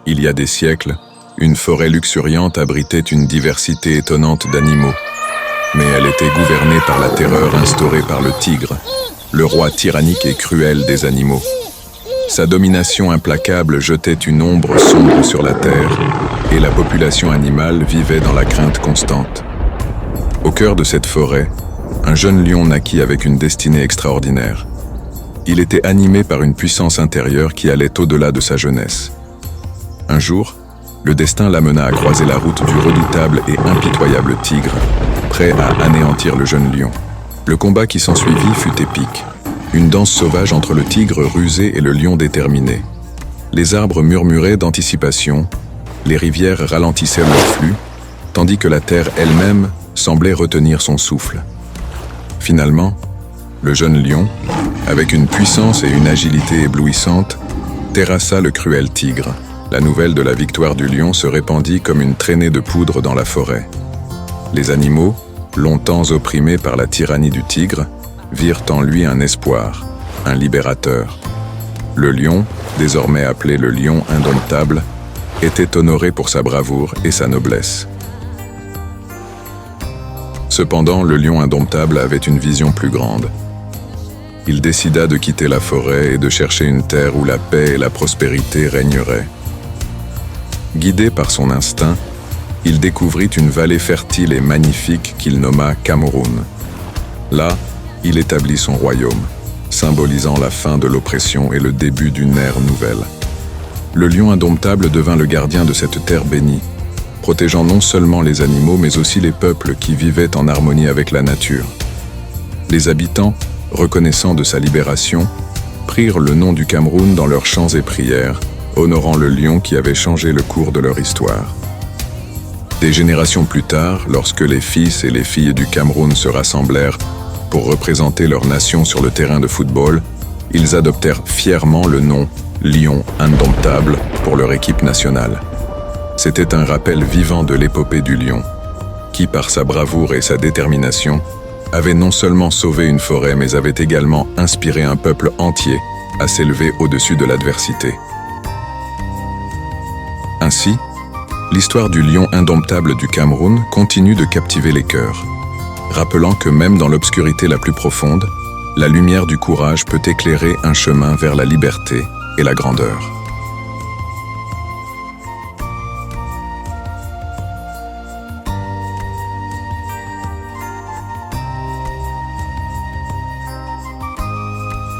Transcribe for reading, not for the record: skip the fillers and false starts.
Il y a des siècles, une forêt luxuriante abritait une diversité étonnante d'animaux. Mais elle était gouvernée par la terreur instaurée par le tigre, le roi tyrannique et cruel des animaux. Sa domination implacable jetait une ombre sombre sur la terre, et la population animale vivait dans la crainte constante. Au cœur de cette forêt, un jeune lion naquit avec une destinée extraordinaire. Il était animé par une puissance intérieure qui allait au-delà de sa jeunesse. Un jour, le destin l'amena à croiser la route du redoutable et impitoyable tigre, prêt à anéantir le jeune lion. Le combat qui s'ensuivit fut épique. Une danse sauvage entre le tigre rusé et le lion déterminé. Les arbres murmuraient d'anticipation, les rivières ralentissaient leur flux, tandis que la terre elle-même semblait retenir son souffle. Finalement, le jeune lion, avec une puissance et une agilité éblouissantes, terrassa le cruel tigre. La nouvelle de la victoire du lion se répandit comme une traînée de poudre dans la forêt. Les animaux, longtemps opprimés par la tyrannie du tigre, virent en lui un espoir, un libérateur. Le lion, désormais appelé le lion indomptable, était honoré pour sa bravoure et sa noblesse. Cependant, le lion indomptable avait une vision plus grande. Il décida de quitter la forêt et de chercher une terre où la paix et la prospérité régneraient. Guidé par son instinct, il découvrit une vallée fertile et magnifique qu'il nomma Cameroun. Là, il établit son royaume, symbolisant la fin de l'oppression et le début d'une ère nouvelle. Le lion indomptable devint le gardien de cette terre bénie, protégeant non seulement les animaux mais aussi les peuples qui vivaient en harmonie avec la nature. Les habitants, reconnaissant de sa libération, prirent le nom du Cameroun dans leurs chants et prières, honorant le lion qui avait changé le cours de leur histoire. Des générations plus tard, lorsque les fils et les filles du Cameroun se rassemblèrent pour représenter leur nation sur le terrain de football, ils adoptèrent fièrement le nom « Lion indomptable » pour leur équipe nationale. C'était un rappel vivant de l'épopée du lion, qui, par sa bravoure et sa détermination, avait non seulement sauvé une forêt, mais avait également inspiré un peuple entier à s'élever au-dessus de l'adversité. Ainsi, l'histoire du lion indomptable du Cameroun continue de captiver les cœurs, rappelant que même dans l'obscurité la plus profonde, la lumière du courage peut éclairer un chemin vers la liberté et la grandeur.